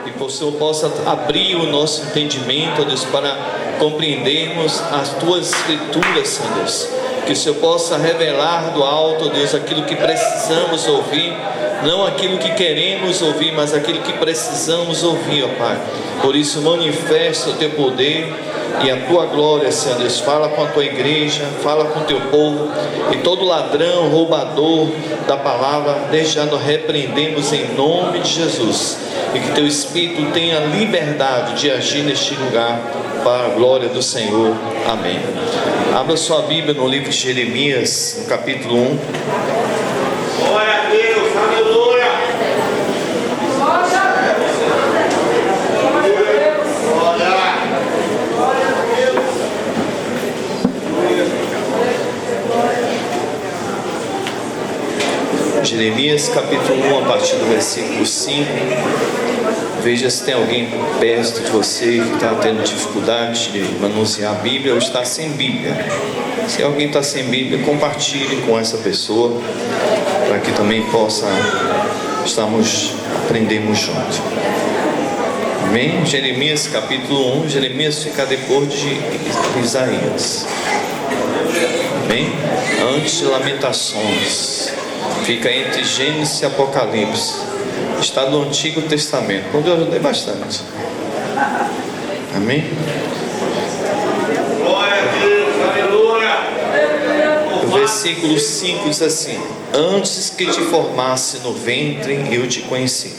e que o Senhor possa abrir o nosso entendimento, ó Deus, para compreendermos as Tuas Escrituras, Senhor Deus. Que o Senhor possa revelar do alto, ó Deus, aquilo que precisamos ouvir, não aquilo que queremos ouvir, mas aquilo que precisamos ouvir, ó Pai. Por isso, manifesta o Teu poder e a Tua glória, Senhor Deus. Fala com a Tua igreja, fala com o Teu povo, e todo ladrão, roubador da palavra, desde já nós repreendemos em nome de Jesus, e que Teu Espírito tenha liberdade de agir neste lugar, para a glória do Senhor. Amém. Abra sua Bíblia no livro de Jeremias, no capítulo 1. Glória a Deus, aleluia. Jeremias capítulo 1, a partir do versículo 5. Veja se tem alguém perto de você que está tendo dificuldade de manusear a Bíblia ou está sem Bíblia. Se alguém está sem Bíblia, compartilhe com essa pessoa, para que também possa aprendermos juntos. Amém? Jeremias capítulo 1. Jeremias fica depois de Isaías. Amém? Antes de Lamentações. Fica entre Gênesis e Apocalipse. Está no Antigo Testamento. Quando eu ajudei bastante. Amém? Glória a Deus, aleluia. O versículo 5 diz assim: antes que te formasse no ventre, eu te conheci.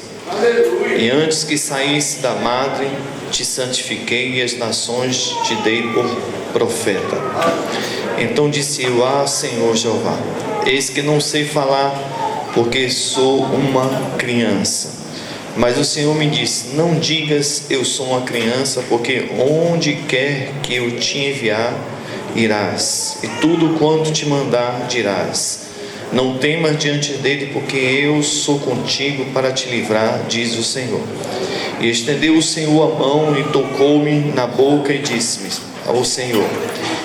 E antes que saísse da madre, te santifiquei, e as nações te dei por profeta. Então disse eu: ah, Senhor Jeová, eis que não sei falar, porque sou uma criança. Mas o Senhor me disse: não digas eu sou uma criança, porque onde quer que eu te enviar, irás, e tudo quanto te mandar dirás. Não temas diante dele, porque eu sou contigo para te livrar, diz o Senhor. E estendeu o Senhor a mão e tocou-me na boca e disse-me ao Senhor: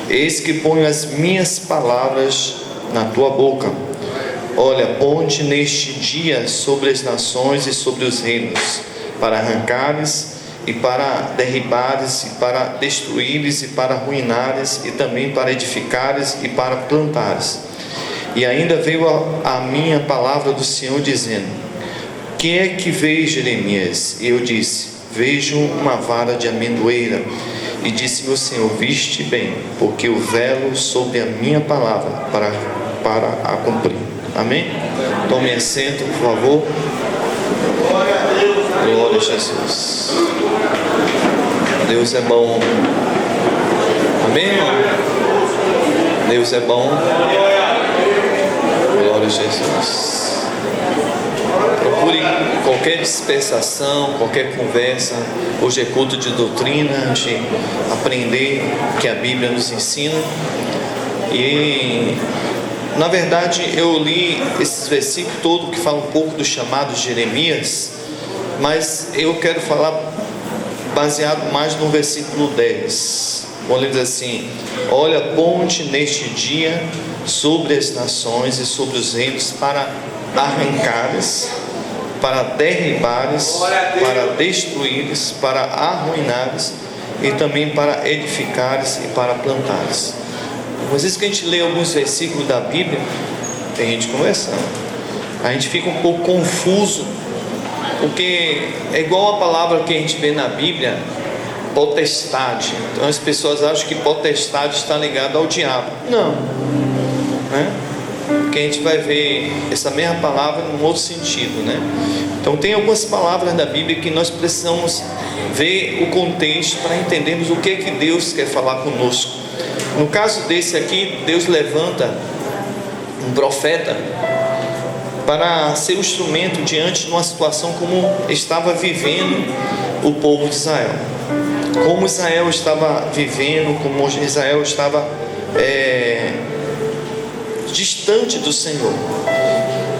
eis que ponho as minhas palavras na tua boca. Olha, ponte neste dia sobre as nações e sobre os reinos, para arrancares e para derribares e para destruíres e para arruinares e também para edificares e para plantares. E ainda veio a minha palavra do Senhor dizendo: que é que vês, Jeremias? E eu disse: vejo uma vara de amendoeira. E disse-me o Senhor: viste bem, porque eu velo sobre a minha palavra para a cumprir. Amém? Tome assento, por favor. Glória a Jesus. Deus é bom. Amém, irmão? Deus é bom. Glória a Jesus. Procure qualquer dispersação, qualquer conversa. Hoje é culto de doutrina, de aprender o que a Bíblia nos ensina. E na verdade eu li esses versículos todos que falam um pouco do chamado de Jeremias, mas eu quero falar baseado mais no versículo 10, quando ele diz assim: olha, ponte neste dia sobre as nações e sobre os reinos, para arrancares, para derribares, para destruíres, para arruinares e também para edificares e para plantares. Às vezes que a gente lê alguns versículos da Bíblia, tem gente conversando, a gente fica um pouco confuso, porque é igual a palavra que a gente vê na Bíblia, potestade. Então as pessoas acham que potestade está ligada ao diabo. Não, né? Porque a gente vai ver essa mesma palavra num outro sentido, né? Então tem algumas palavras da Bíblia que nós precisamos ver o contexto para entendermos o que é que Deus quer falar conosco. No caso desse aqui, Deus levanta um profeta para ser um instrumento diante de uma situação como estava vivendo o povo de Israel. Como Israel estava vivendo, como Israel estava distante do Senhor.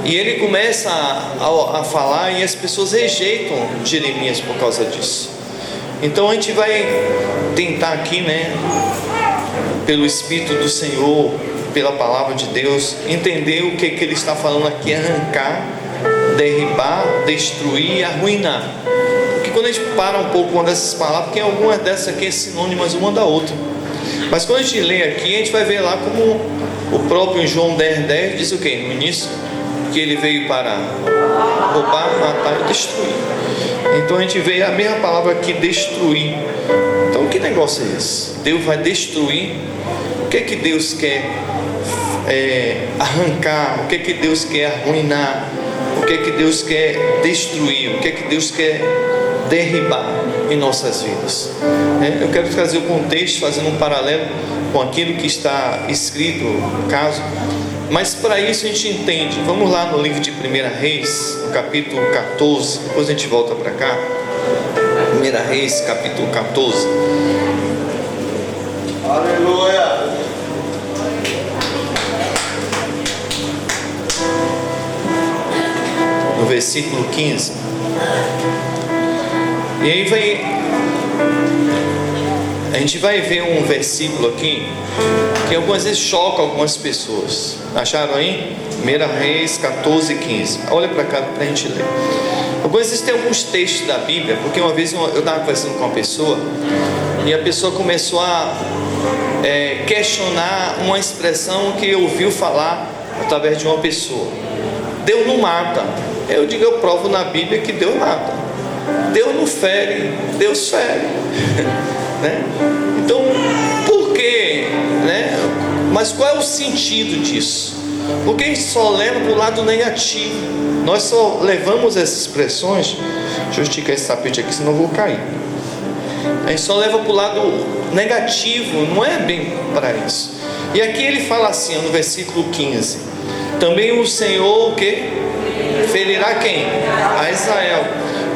E ele começa a falar, e as pessoas rejeitam Jeremias por causa disso. Então a gente vai tentar aqui, né, pelo Espírito do Senhor, pela palavra de Deus, entender o que ele está falando aqui: arrancar, derribar, destruir e arruinar. Porque quando quando a gente para um pouco uma dessas palavras, porque algumas dessas aqui é sinônimas uma da outra. Mas quando a gente lê aqui, a gente vai ver lá como o próprio João 10,10 diz o que? No início, que ele veio para roubar, matar e destruir. Então a gente vê a mesma palavra aqui, destruir. Então que negócio é esse? Deus vai destruir? O que é que Deus quer arrancar? O que é que Deus quer arruinar? O que é que Deus quer destruir? O que é que Deus quer derribar em nossas vidas? Eu quero trazer o contexto, fazendo um paralelo com aquilo que está escrito no caso. Mas para isso a gente entende. Vamos lá no livro de 1 Reis, no capítulo 14. Depois a gente volta para cá. 1 Reis, capítulo 14. Aleluia. No versículo 15. E aí a gente vai ver um versículo aqui que algumas vezes choca algumas pessoas. Acharam aí? 1 Reis 14, 15. Olha para cá para a gente ler. Algumas vezes tem alguns textos da Bíblia, porque uma vez eu estava conversando com uma pessoa e a pessoa começou a questionar uma expressão que ouviu falar através de uma pessoa: Deus não mata. Eu digo, eu provo na Bíblia que Deus mata. Deus não fere, Deus fere. Né? Então, por quê? Né? Mas qual é o sentido disso? Porque a gente só leva para o lado negativo. Nós só levamos essas expressões. Deixa eu esticar esse tapete aqui, senão eu vou cair. A gente só leva para o lado negativo, não é bem para isso. E aqui ele fala assim, no versículo 15: também o Senhor, o quê? Ferirá quem? A Israel,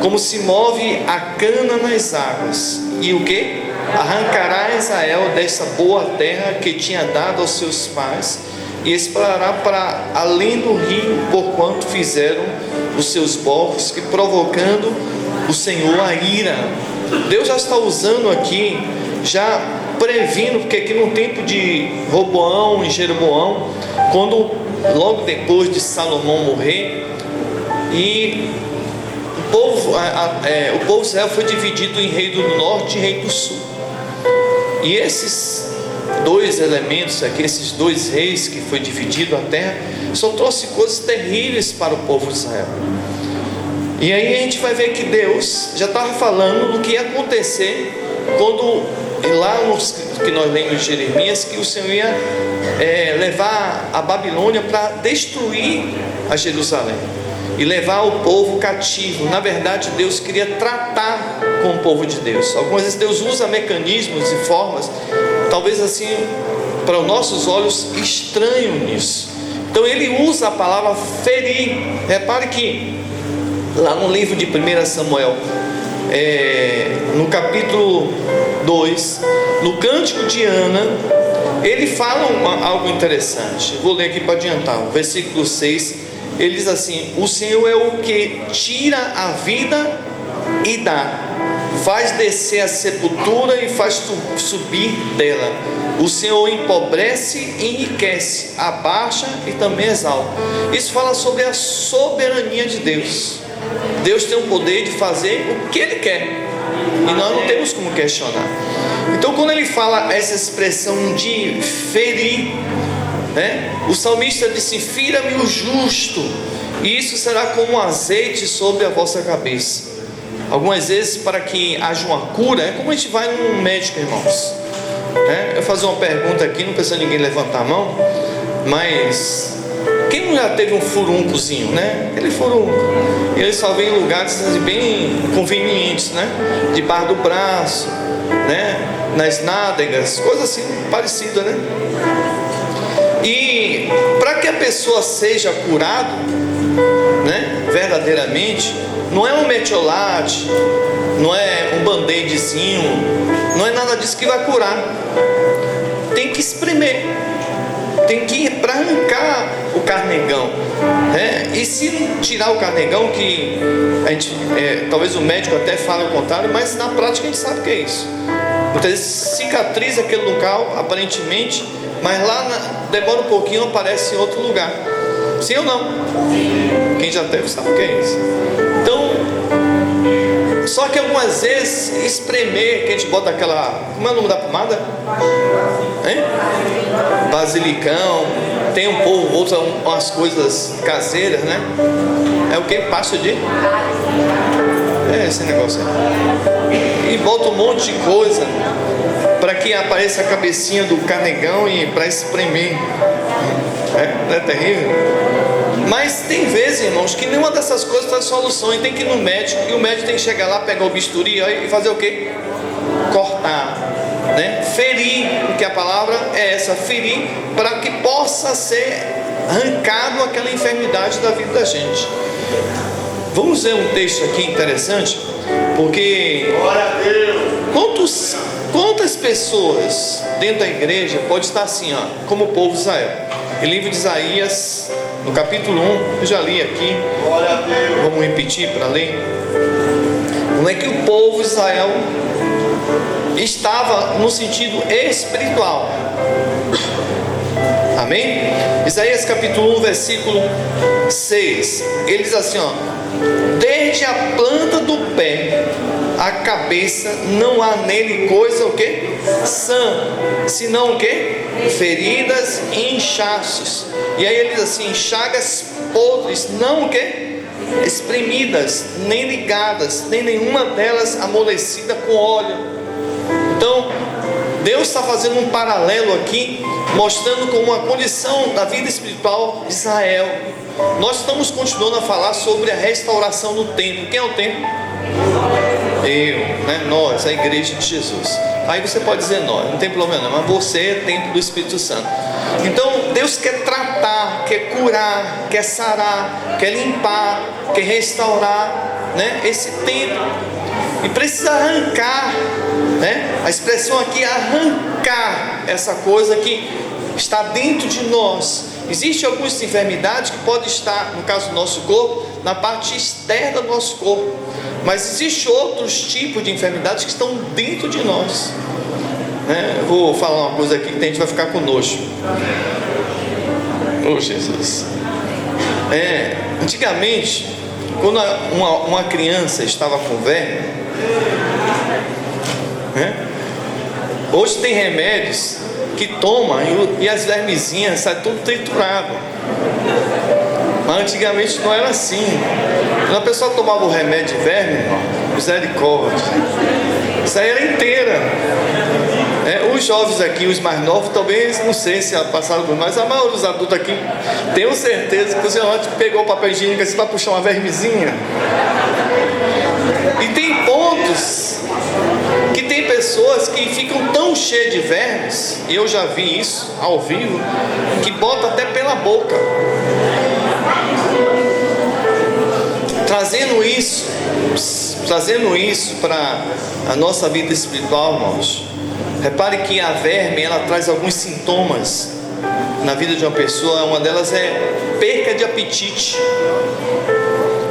como se move a cana nas águas. E o quê? Arrancará Israel dessa boa terra que tinha dado aos seus pais, e espalhará para além do rio, porquanto fizeram os seus povos, que provocando o Senhor a ira. Deus já está usando aqui, já previndo, porque aqui no tempo de Roboão e Jeroboão, quando logo depois de Salomão morrer, e o povo de Israel foi dividido em rei do norte e rei do sul. E esses dois elementos aqui, esses dois reis que foi dividido a terra, só trouxe coisas terríveis para o povo de Israel. E aí a gente vai ver que Deus já estava falando do que ia acontecer quando, lá nos que nós lemos em Jeremias, que o Senhor ia levar a Babilônia para destruir a Jerusalém e levar o povo cativo. Na verdade, Deus queria tratar com o povo de Deus. Algumas vezes Deus usa mecanismos e formas, talvez assim, para os nossos olhos, estranho nisso. Então ele usa a palavra ferir. Repare que lá no livro de 1 Samuel, no capítulo 2, no cântico de Ana, ele fala algo interessante. Vou ler aqui para adiantar, o versículo 6. Ele diz assim: o Senhor é o que tira a vida e dá, faz descer a sepultura e faz subir dela. O Senhor empobrece e enriquece, abaixa e também exalta. Isso fala sobre a soberania de Deus. Deus tem o poder de fazer o que Ele quer, e nós não temos como questionar. Então, quando ele fala essa expressão de ferir, o salmista disse: fira-me o justo, e isso será como um azeite sobre a vossa cabeça. Algumas vezes, para que haja uma cura, é como a gente vai num médico, irmãos. Eu vou fazer uma pergunta aqui, não precisa ninguém levantar a mão, mas quem não já teve um furúncozinho, né? Aquele furúnco, ele só vem em lugares bem convenientes, né? Debaixo do braço, né? Nas nádegas, coisa assim parecida, né? E para que a pessoa seja curada, né, verdadeiramente, não é um metiolate, não é um band-aidzinho, não é nada disso que vai curar. Tem que espremer, tem que ir para arrancar o carnegão, né? E se não tirar o carnegão, que a gente, talvez o médico até fale o contrário, mas na prática a gente sabe o que é isso. Muitas vezes cicatriza aquele local, aparentemente, mas lá demora um pouquinho, aparece em outro lugar. Sim ou não? Quem já teve sabe o que é isso. Então, Só que algumas vezes espremer, que a gente bota aquela, como é o nome da pomada? Hein? Basilicão. Tem um povo, usa umas coisas caseiras, né? É o que? Pasta de? É esse negócio aí. E bota um monte de coisa para que apareça a cabecinha do canegão e para espremer. Não é terrível? Mas tem vezes, irmãos, que nenhuma dessas coisas traz solução. E tem que ir no médico, e o médico tem que chegar lá, pegar o bisturi e fazer o quê? Cortar, né? Ferir, porque a palavra é essa, ferir, para que possa ser arrancado aquela enfermidade da vida da gente. Vamos ver um texto aqui interessante, porque Glória a Deus. quantas pessoas dentro da igreja pode estar assim, ó, como o povo de Israel? O livro de Isaías, no capítulo 1, eu já li aqui, Glória a Deus. vamos repetir para ler. Como é que o povo de Israel estava no sentido espiritual? Amém? Isaías capítulo 1, versículo 6. Ele diz assim, ó: desde a planta do pé a cabeça não há nele coisa o que? Sã, senão o que? Feridas e inchaços. E aí ele diz assim: chagas podres, não o que? Espremidas, nem ligadas, nem nenhuma delas amolecida com óleo. Então Deus está fazendo um paralelo aqui, mostrando como a condição da vida espiritual de Israel. Nós estamos continuando a falar sobre a restauração do templo. Quem é o templo? Eu, né? Nós, a igreja de Jesus. Aí você pode dizer nós, não tem problema não, mas você é templo do Espírito Santo. Então Deus quer tratar, quer curar, quer sarar, quer limpar, quer restaurar, né, esse templo. E precisa arrancar, né? A expressão aqui é arrancar essa coisa que está dentro de nós. Existem algumas enfermidades que podem estar, no caso do nosso corpo, na parte externa do nosso corpo. Mas existem outros tipos de enfermidades que estão dentro de nós. Eu vou falar uma coisa aqui que a gente vai ficar com nojo. Oh Jesus. Antigamente, quando uma criança estava com verme, hoje tem remédios que toma e as vermezinhas saem tudo triturado. Mas antigamente não era assim. Quando a pessoa tomava o remédio de verme, irmão, misericórdia, isso aí era inteira. Os jovens aqui, os mais novos, talvez, não sei se passaram por, mas a maioria dos adultos aqui, tenho certeza que o senhor ontem pegou o papel higiênico assim para puxar uma vermezinha. E tem pontos que tem pessoas que ficam tão cheias de vermes, e eu já vi isso ao vivo, que bota até pela boca. Trazendo isso para a nossa vida espiritual, irmãos. Repare que a verme, ela traz alguns sintomas na vida de uma pessoa. Uma delas é perca de apetite.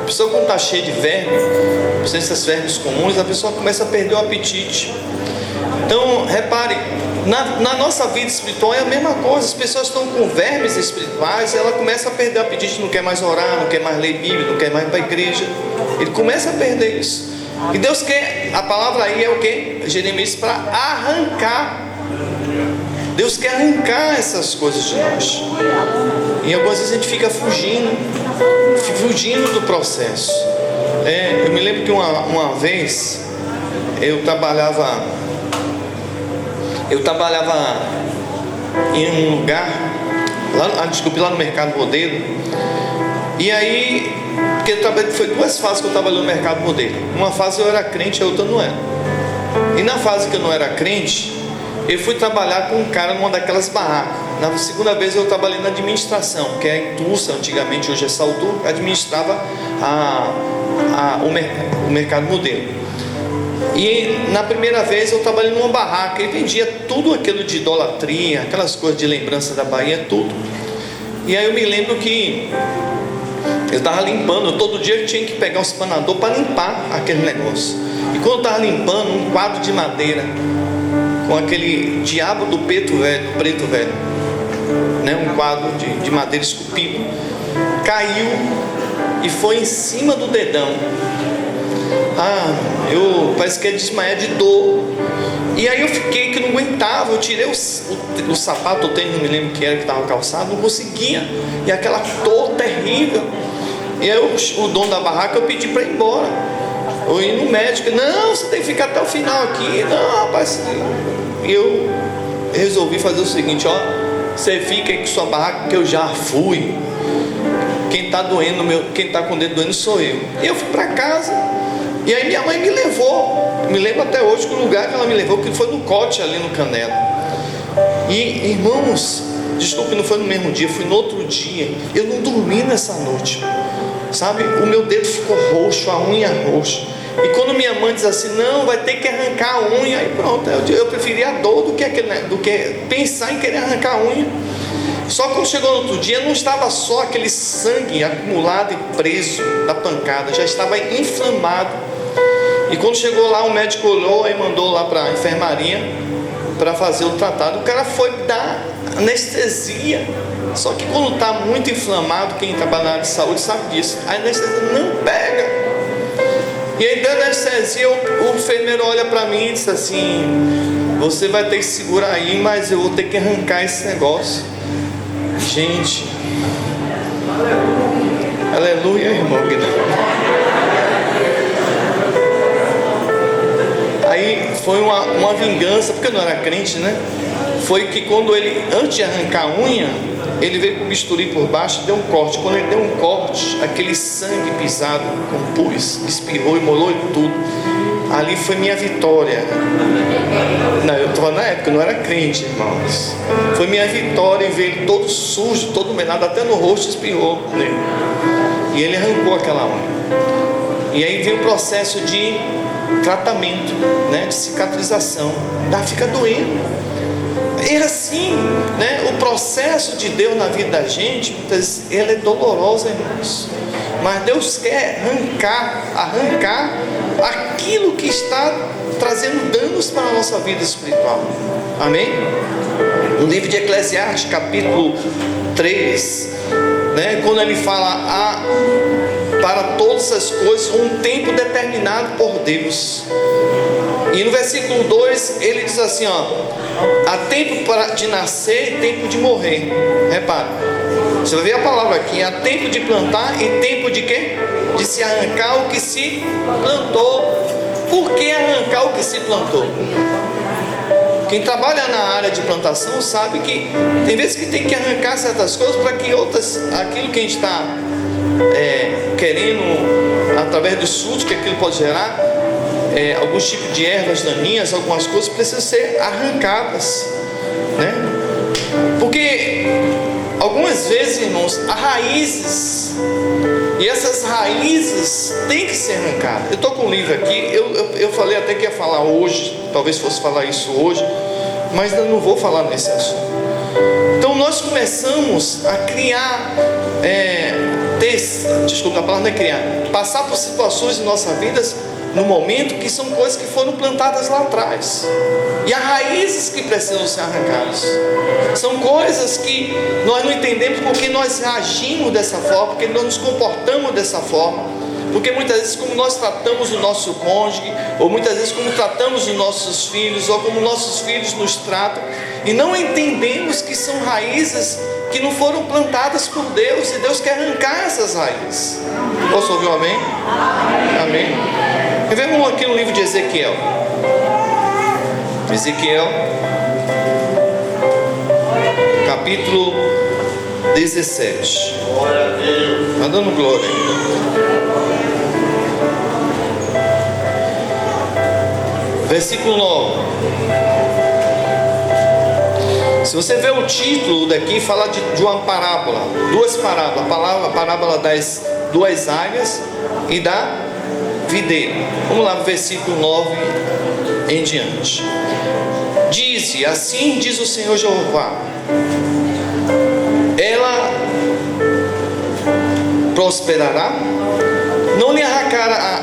A pessoa, quando está cheia de verme, essas vermes comuns, a pessoa começa a perder o apetite. Então, repare, na nossa vida espiritual é a mesma coisa. As pessoas estão com vermes espirituais, ela começa a perder o apetite, não quer mais orar, não quer mais ler Bíblia, não quer mais ir para a igreja. Ele começa a perder isso. E Deus quer, a palavra aí é o que? Jeremias, para arrancar. Deus quer arrancar essas coisas de nós. E algumas vezes a gente fica fugindo do processo. Eu me lembro que uma vez eu trabalhava em um lugar lá no Mercado Modelo. E aí, porque foi 2 fases que eu trabalhei no Mercado Modelo. Uma fase eu era crente, a outra não era. E na fase que eu não era crente, eu fui trabalhar com um cara numa daquelas barracas. Na segunda vez eu trabalhei na administração, que é em Tulsa, antigamente, hoje é Salto, administrava o Mercado Modelo. E na primeira vez eu trabalhei numa barraca e vendia tudo aquilo de idolatria, aquelas coisas de lembrança da Bahia, tudo. E aí eu me lembro que eu estava limpando, todo dia eu tinha que pegar um espanador para limpar aquele negócio. E quando eu estava limpando, um quadro de madeira com aquele diabo do preto velho, né? Um quadro de madeira esculpido, caiu e foi em cima do dedão. Parece que ia desmaiar de dor. E aí eu fiquei que não aguentava. Eu tirei o sapato, o tênis, não me lembro que era que estava calçado, não conseguia. E aquela dor terrível. E aí o dono da barraca, eu pedi para ir embora. Eu ia no médico, não, você tem que ficar até o final aqui. Não, rapaz. E eu resolvi fazer o seguinte, ó, você fica aí com sua barraca que eu já fui. Quem está doendo, quem está com o dedo doendo sou eu. E eu fui para casa. E aí minha mãe me levou. Me lembro até hoje que o lugar que ela me levou, que foi no Cote, ali no Canela. E irmãos, desculpe, não foi no mesmo dia, foi no outro dia. Eu não dormi nessa noite, sabe? O meu dedo ficou roxo, a unha roxa. E quando minha mãe diz assim, não, vai ter que arrancar a unha, aí pronto, eu preferia a dor do que pensar em querer arrancar a unha. Só que quando chegou no outro dia, não estava só aquele sangue acumulado e preso da pancada, já estava inflamado. E quando chegou lá, o médico olhou e mandou lá para a enfermaria para fazer o tratado. O cara foi dar anestesia. Só que quando está muito inflamado, quem trabalha na área de saúde sabe disso, a anestesia não pega. E aí, dando anestesia, o enfermeiro olha para mim e diz assim, você vai ter que segurar aí, mas eu vou ter que arrancar esse negócio. Gente, aleluia, irmão. Aí foi uma vingança, porque eu não era crente, né? Foi que quando ele, antes de arrancar a unha, ele veio com o bisturi por baixo e deu um corte. Quando ele deu um corte, aquele sangue pisado com pus, espirrou e molou e tudo. Ali foi minha vitória. Não, eu estava na época, eu não era crente, irmãos. Foi minha vitória e veio todo sujo, todo melado, até no rosto espirrou nele. E ele arrancou aquela unha. E aí veio o processo de tratamento, né, de cicatrização. Fica doendo. É assim, né? O processo de Deus na vida da gente, ele é doloroso, irmãos. Mas Deus quer arrancar aquilo que está trazendo danos para a nossa vida espiritual. Amém? No livro de Eclesiastes, capítulo 3, né, quando ele fala para todas as coisas um tempo determinado por Deus. E no versículo 2 ele diz assim, ó, há tempo de nascer e tempo de morrer. Repara, você vai ver a palavra aqui, há tempo de plantar e tempo de quê? De se arrancar o que se plantou. Por que arrancar o que se plantou? Quem trabalha na área de plantação sabe que tem vezes que tem que arrancar certas coisas para que outras, aquilo que a gente está querendo, através dos frutos que aquilo pode gerar, alguns tipos de ervas daninhas, algumas coisas precisam ser arrancadas, né? Porque algumas vezes, irmãos, há raízes, e essas raízes têm que ser arrancadas. Eu estou com um livro aqui, eu falei até que ia falar hoje, talvez fosse falar isso hoje, mas eu não vou falar nesse assunto. Então nós começamos a criar, desculpa, a palavra não é criar, passar por situações em nossas vidas, no momento, que são coisas que foram plantadas lá atrás, e há raízes que precisam ser arrancadas. São coisas que nós não entendemos porque nós reagimos dessa forma, porque nós nos comportamos dessa forma, porque muitas vezes como nós tratamos o nosso cônjuge, ou muitas vezes como tratamos os nossos filhos, ou como nossos filhos nos tratam, e não entendemos que são raízes que não foram plantadas por Deus, e Deus quer arrancar essas raízes. Posso ouvir um amém? Amém. Vemos aqui no livro de Ezequiel. Ezequiel, capítulo 17. Glória a Deus. Está dando glória. Versículo 9. Se você vê o título daqui, fala de uma parábola, duas parábolas, a parábola das duas águias e da videira. Vamos lá, versículo 9 em diante. Disse, assim diz o Senhor Jeová, ela prosperará, não lhe arrancará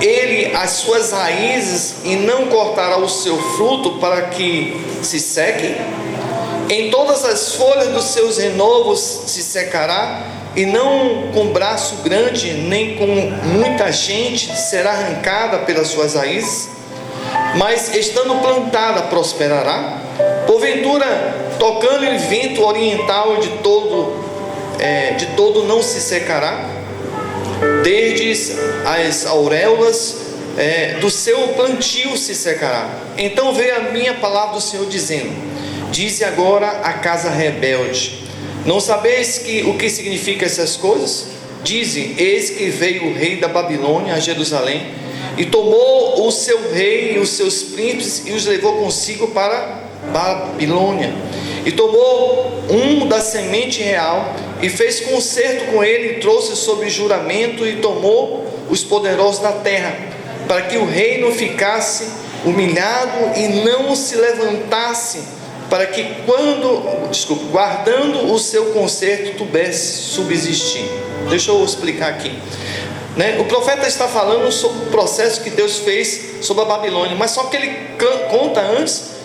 ele as suas raízes e não cortará o seu fruto para que se seque. Em todas as folhas dos seus renovos se secará e não com braço grande, nem com muita gente será arrancada pelas suas raízes, mas estando plantada prosperará. Porventura, tocando-lhe vento oriental de todo não se secará, desde as auréolas do seu plantio se secará. Então veio a minha palavra do Senhor dizendo: dize agora a casa rebelde: não sabeis o que significa essas coisas? Dize: eis que veio o rei da Babilônia a Jerusalém, e tomou o seu rei e os seus príncipes, e os levou consigo para Babilônia, e tomou um da semente real, e fez concerto com ele, e trouxe sob juramento, e tomou os poderosos da terra, para que o reino ficasse humilhado e não se levantasse, para que guardando o seu concerto, pudesse subsistir. Deixa eu explicar aqui. O profeta está falando sobre o processo que Deus fez sobre a Babilônia, mas só que ele conta antes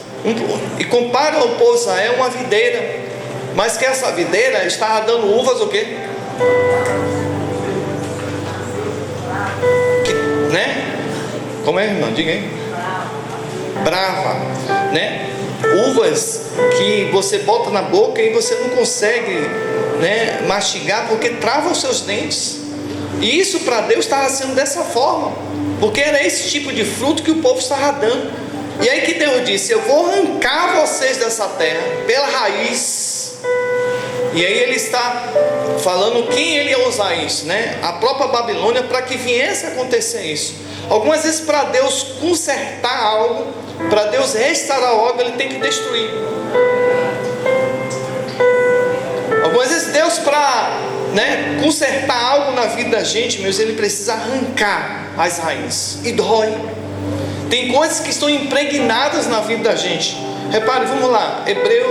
e compara ao povo de Israel uma videira, mas que essa videira estava dando uvas o quê? Como é, irmão? Diga aí. Brava, uvas que você bota na boca e você não consegue, mastigar, porque trava os seus dentes. E isso para Deus estava sendo dessa forma, porque era esse tipo de fruto que o povo estava dando. E aí que Deus disse: eu vou arrancar vocês dessa terra pela raiz. E aí ele está falando quem ele ia usar isso, a própria Babilônia, para que viesse a acontecer isso. Algumas vezes, para Deus consertar algo, para Deus restaurar algo, ele tem que destruir. Algumas vezes Deus, para consertar algo na vida da gente, ele precisa arrancar as raízes, e dói. Tem coisas que estão impregnadas na vida da gente. Repare, vamos lá, Hebreus